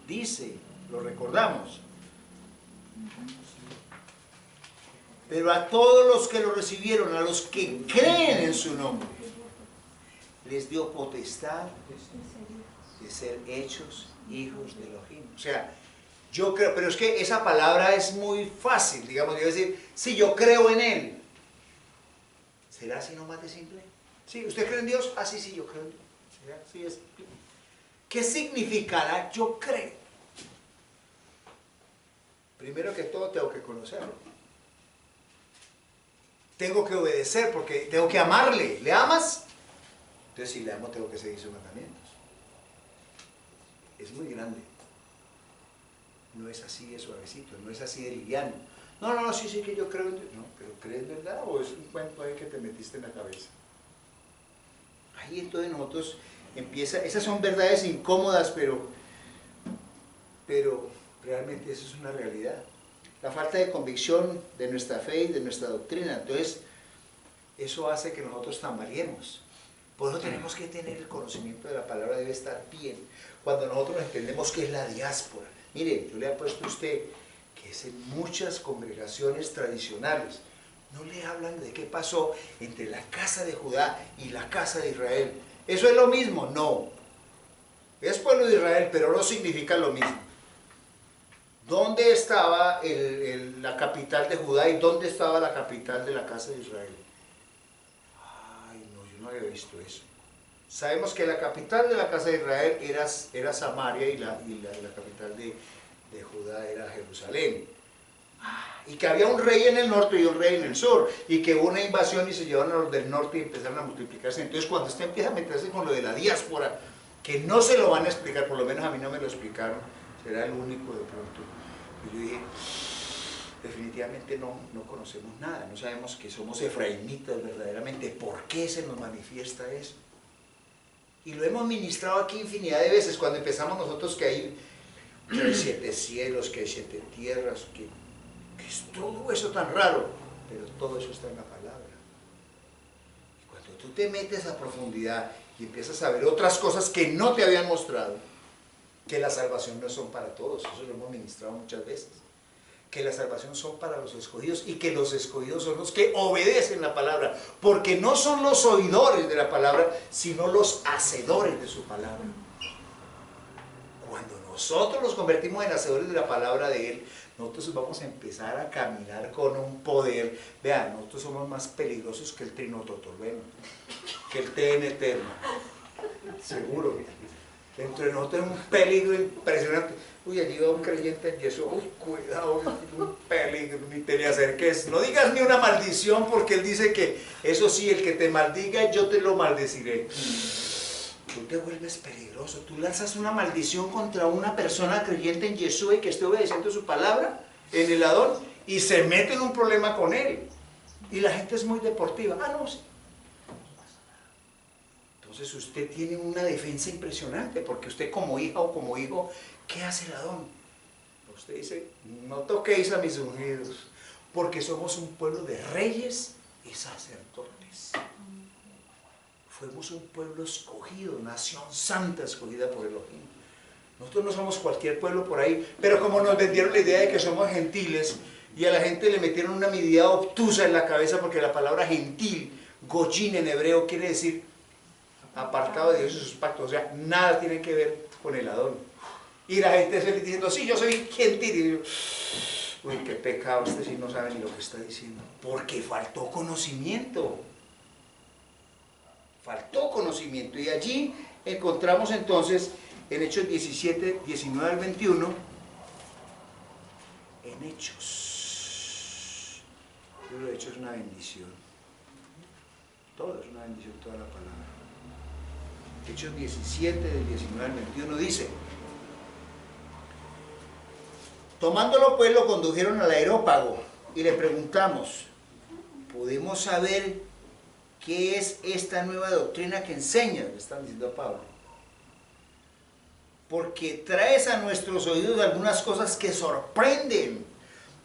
dice, lo recordamos, pero a todos los que lo recibieron, a los que creen en su nombre, les dio potestad de ser hechos hijos de Elohim. O sea, yo creo, pero es que esa palabra es muy fácil, digamos, yo decir, sí, yo creo en Él. ¿Será así nomás de simple? Sí, ¿usted cree en Dios? Sí, yo creo en Dios. Sí. Así es. ¿Qué significará yo creo? Primero que todo tengo que conocerlo. Tengo que obedecer porque tengo que amarle. ¿Le amas? Entonces si le amo tengo que seguir sus mandamientos. Es muy grande. No es así de suavecito, no es así de liviano. No, sí que yo creo en Dios. No, pero ¿crees verdad o es un cuento ahí que te metiste en la cabeza? Ahí entonces nosotros esas son verdades incómodas, pero realmente eso es una realidad. La falta de convicción de nuestra fe y de nuestra doctrina, entonces eso hace que nosotros tambaleemos. Por eso tenemos que tener el conocimiento de la palabra, debe estar bien. Cuando nosotros entendemos qué es la diáspora. Mire, yo le he puesto a usted que es en muchas congregaciones tradicionales. No le hablan de qué pasó entre la casa de Judá y la casa de Israel. ¿Eso es lo mismo? No. Es pueblo de Israel, pero no significa lo mismo. ¿Dónde estaba la capital de Judá y dónde estaba la capital de la casa de Israel? Ay, no, yo no había visto eso. Sabemos que la capital de la casa de Israel era Samaria y la capital de Judá era Jerusalén. Y que había un rey en el norte y un rey en el sur, y que hubo una invasión y se llevaron a los del norte y empezaron a multiplicarse. Entonces cuando usted empieza a meterse con lo de la diáspora, que no se lo van a explicar, por lo menos a mí no me lo explicaron, será el único de pronto. Y yo dije, definitivamente no conocemos nada, no sabemos que somos efraimitas verdaderamente, ¿por qué se nos manifiesta eso? Y lo hemos ministrado aquí infinidad de veces, cuando empezamos nosotros que hay 7 cielos, que hay 7 tierras, que es todo eso tan raro, pero todo eso está en la palabra. Y cuando tú te metes a profundidad y empiezas a ver otras cosas que no te habían mostrado, que la salvación no son para todos, eso lo hemos ministrado muchas veces, que la salvación son para los escogidos y que los escogidos son los que obedecen la palabra, porque no son los oidores de la palabra, sino los hacedores de su palabra. Cuando nosotros nos convertimos en hacedores de la palabra de Él, nosotros vamos a empezar a caminar con un poder. Vean, nosotros somos más peligrosos que el trinototolveno, que el TNT, seguro. Dentro de nosotros es un peligro impresionante. Uy, allí va un creyente en eso, uy, cuidado, es un peligro, ni te le acerques. No digas ni una maldición, porque Él dice que, eso sí, el que te maldiga, yo te lo maldeciré. Tú te vuelves peligroso, tú lanzas una maldición contra una persona creyente en Yeshua y que esté obedeciendo su palabra, en el Adón, y se mete en un problema con él. Y la gente es muy deportiva. No, sí. Entonces usted tiene una defensa impresionante, porque usted como hija o como hijo, ¿qué hace el Adón? Usted dice, no toquéis a mis ungidos, porque somos un pueblo de reyes y sacerdotes. Fuimos un pueblo escogido, nación santa escogida por Elohim. Nosotros no somos cualquier pueblo por ahí, pero como nos vendieron la idea de que somos gentiles, y a la gente le metieron una medida obtusa en la cabeza, porque la palabra gentil, goyín en hebreo, quiere decir apartado de Dios y sus pactos, o sea, nada tiene que ver con el Adón. Y la gente se le diciendo, sí, yo soy gentil, y yo, uy, qué pecado, este sí no sabe ni lo que está diciendo, porque faltó conocimiento. Faltó conocimiento, y allí encontramos entonces en Hechos 17, 19 al 21, en Hechos. El libro de Hechos es una bendición, todo es una bendición, toda la palabra. Hechos 17, del 19 al 21 dice: tomándolo pues lo condujeron al Areópago y le preguntamos, ¿podemos saber qué es esta nueva doctrina que enseña? Le están diciendo a Pablo. Porque traes a nuestros oídos algunas cosas que sorprenden.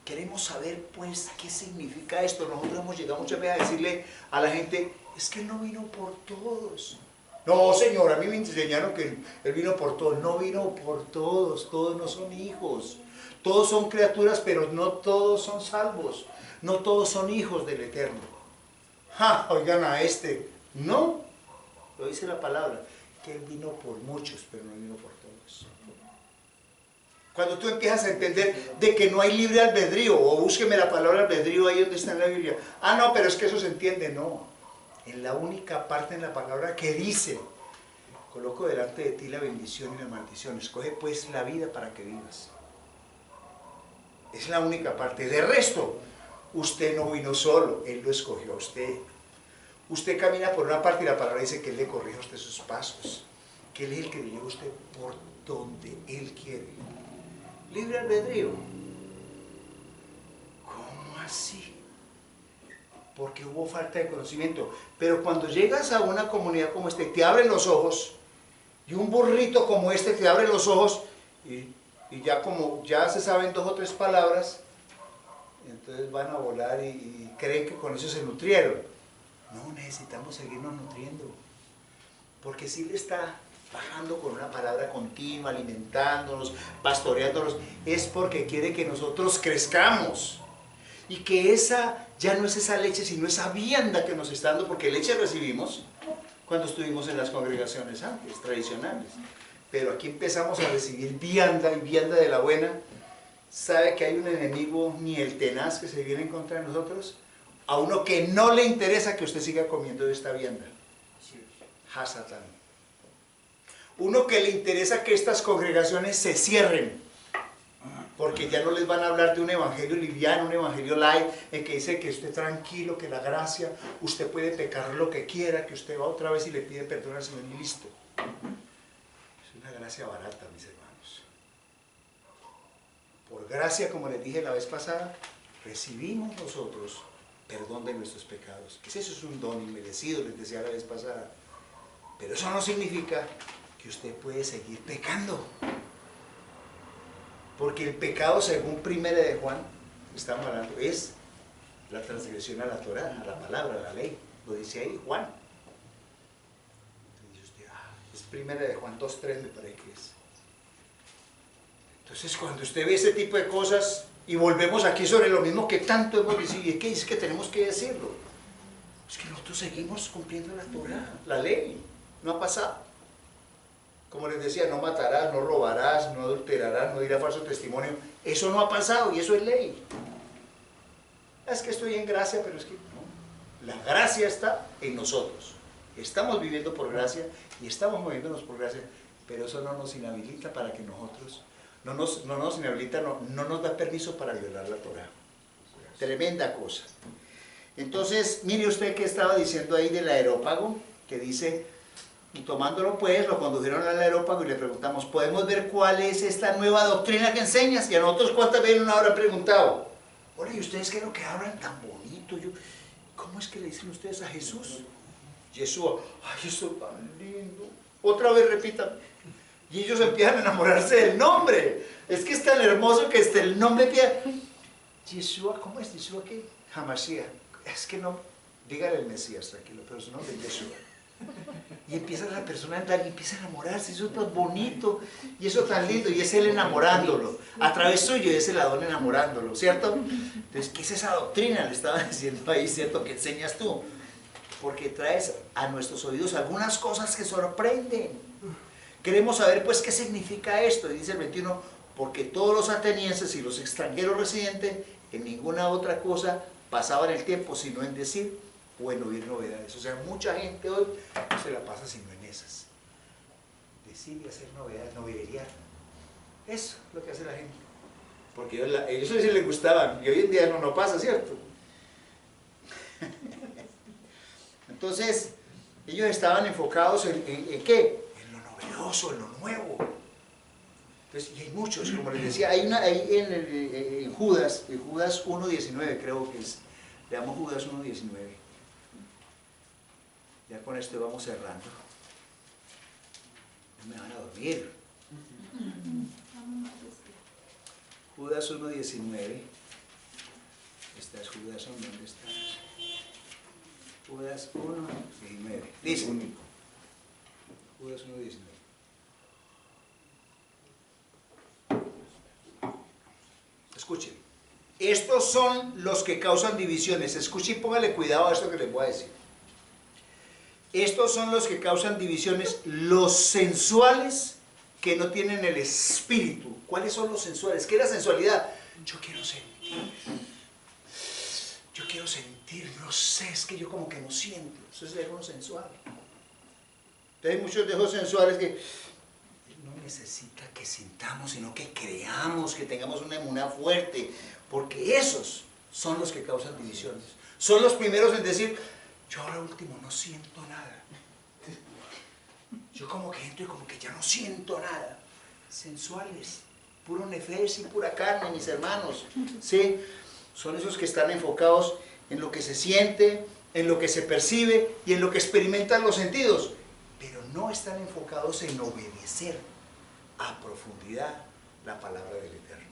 Queremos saber pues qué significa esto. Nosotros hemos llegado muchas veces a decirle a la gente, es que Él no vino por todos. No, Señor, a mí me enseñaron que Él vino por todos. No vino por todos, todos no son hijos. Todos son criaturas, pero no todos son salvos. No todos son hijos del Eterno. Oigan a este. No, lo dice la palabra, que Él vino por muchos, pero no vino por todos. Cuando tú empiezas a entender de que no hay libre albedrío, o búsqueme la palabra albedrío ahí donde está en la Biblia. No, pero es que eso se entiende. No, en la única parte en la palabra que dice, coloco delante de ti la bendición y la maldición. Escoge pues la vida para que vivas. Es la única parte. De resto, usted no vino solo, Él lo escogió a usted. Usted camina por una parte y la palabra dice que Él le corrige a usted sus pasos, que Él es el que le lleva a usted por donde Él quiere. Libre albedrío. ¿Cómo así? Porque hubo falta de conocimiento. Pero cuando llegas a una comunidad como esta, te abren los ojos, y un burrito como este te abre los ojos, y ya como ya se saben 2 o 3 palabras, entonces van a volar y creen que con eso se nutrieron. No, necesitamos seguirnos nutriendo, porque si le está bajando con una palabra continua, alimentándonos, pastoreándonos, es porque quiere que nosotros crezcamos, y que esa ya no es esa leche, sino esa vianda que nos está dando, porque leche recibimos cuando estuvimos en las congregaciones antes, tradicionales, pero aquí empezamos a recibir vianda, y vianda de la buena. ¿Sabe que hay un enemigo, ni el tenaz, que se viene en contra de nosotros? A uno que no le interesa que usted siga comiendo de esta vianda. Hasatán. Uno que le interesa que estas congregaciones se cierren, porque ya no les van a hablar de un evangelio liviano, un evangelio light, en que dice que usted tranquilo, que la gracia, usted puede pecar lo que quiera, que usted va otra vez y le pide perdón al Señor y listo. Es una gracia barata, mis hermanos. Por gracia, como les dije la vez pasada, recibimos nosotros perdón de nuestros pecados. Eso es un don inmerecido, les decía la vez pasada. Pero eso no significa que usted puede seguir pecando. Porque el pecado, según 1 de Juan, estamos hablando, es la transgresión a la Torá, a la palabra, a la ley. Lo dice ahí Juan. Entonces dice usted, es 1 de Juan 2:3, me parece que es. Entonces, cuando usted ve ese tipo de cosas, y volvemos aquí sobre lo mismo que tanto hemos dicho, ¿y qué es que tenemos que decirlo? Es que nosotros seguimos cumpliendo la Torá, la ley, no ha pasado. Como les decía, no matarás, no robarás, no adulterarás, no dirás falso testimonio. Eso no ha pasado y eso es ley. Es que estoy en gracia, pero es que no. La gracia está en nosotros. Estamos viviendo por gracia y estamos moviéndonos por gracia, pero eso no nos inhabilita para que nosotros... No nos inhabilita, no nos da permiso para violar la Torá. Tremenda cosa. Entonces, mire usted que estaba diciendo ahí del aerópago, que dice, y tomándolo pues, lo condujeron al aerópago y le preguntamos, ¿podemos ver cuál es esta nueva doctrina que enseñas? Y a nosotros, ¿cuántas veces nos habrán preguntado? Oye, ¿y ustedes qué es lo que hablan tan bonito? ¿Cómo es que le dicen ustedes a Jesús? Yeshua, ay, eso es tan lindo. Otra vez repitan. Y ellos empiezan a enamorarse del nombre. Es que es tan hermoso que el nombre empieza... Yeshua, ¿cómo es Yeshua qué? Hamashiach. Es que no... Dígale el Mesías, tranquilo, pero su nombre es Yeshua. Y empieza la persona a andar y empieza a enamorarse. Eso es tan bonito y eso tan lindo. Y es él enamorándolo. A través suyo es el Adón enamorándolo, ¿cierto? Entonces, ¿qué es esa doctrina? Le estaba diciendo ahí, ¿cierto? Que enseñas tú. Porque traes a nuestros oídos algunas cosas que sorprenden. Queremos saber pues qué significa esto, y dice el 21, porque todos los atenienses y los extranjeros residentes en ninguna otra cosa pasaban el tiempo sino en decir o en oír novedades. O sea, mucha gente hoy no se la pasa sino en esas. Decir y hacer novedades, novelería. Eso es lo que hace la gente. Porque ellos sí les gustaban, y hoy en día no pasa, ¿cierto? Entonces, ellos estaban enfocados en ¿qué? En lo nuevo. Entonces, y hay muchos, como les decía, hay en Judas 1:19 creo que es, leamos Judas 1:19. Ya con esto vamos cerrando. No me van a dormir. Judas 1:19. Esta es Judas 1, ¿dónde estás? Judas 1:19. Dice, Judas 1:19. Escuchen, estos son los que causan divisiones. Escuchen y póngale cuidado a esto que les voy a decir. Estos son los que causan divisiones, los sensuales que no tienen el espíritu. ¿Cuáles son los sensuales? ¿Qué es la sensualidad? Yo quiero sentir, no sé, es que yo como que no siento. Eso es algo sensual. Entonces hay muchos deseos sensuales que no necesita que sintamos, sino que creamos, que tengamos una emuná fuerte, porque esos son los que causan divisiones. Son los primeros en decir, yo ahora último no siento nada. Yo como que entro y como que ya no siento nada. Sensuales, puro nefes y pura carne, mis hermanos. ¿Sí? Son esos que están enfocados en lo que se siente, en lo que se percibe y en lo que experimentan los sentidos, pero no están enfocados en obedecer a profundidad la palabra del Eterno.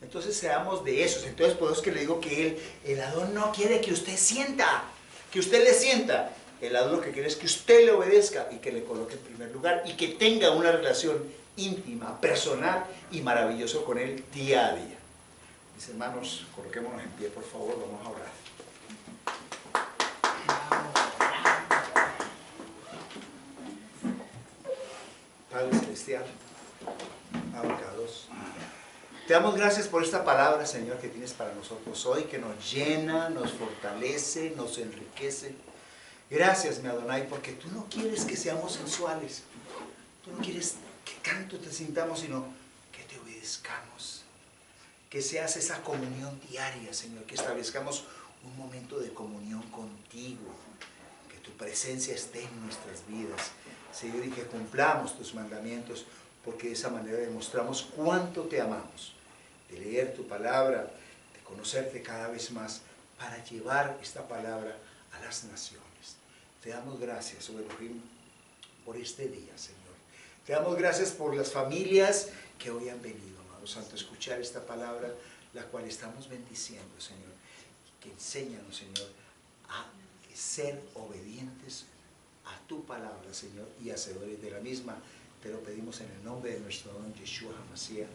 Entonces seamos de esos. Entonces por eso es que le digo que el Adón no quiere que usted sienta, que usted le sienta. El Adón lo que quiere es que usted le obedezca y que le coloque en primer lugar y que tenga una relación íntima, personal y maravillosa con Él día a día. Mis hermanos, coloquémonos en pie, por favor, vamos a orar. Padre Celestial, abocados, te damos gracias por esta palabra, Señor, que tienes para nosotros hoy, que nos llena, nos fortalece, nos enriquece. Gracias, mi Adonai, porque tú no quieres que seamos sensuales, tú no quieres que tanto te sintamos, sino que te obedezcamos, que seas esa comunión diaria, Señor, que establezcamos un momento de comunión contigo, que tu presencia esté en nuestras vidas, Señor, y que cumplamos tus mandamientos, porque de esa manera demostramos cuánto te amamos, de leer tu palabra, de conocerte cada vez más, para llevar esta palabra a las naciones. Te damos gracias, Elohim, por este día, Señor. Te damos gracias por las familias que hoy han venido, amado Santo, a escuchar esta palabra, la cual estamos bendiciendo, Señor. Que enséñanos, Señor, a ser obedientes a tu palabra, Señor, y hacedores de la misma. Te lo pedimos en el nombre de nuestro don Yeshua HaMashiach.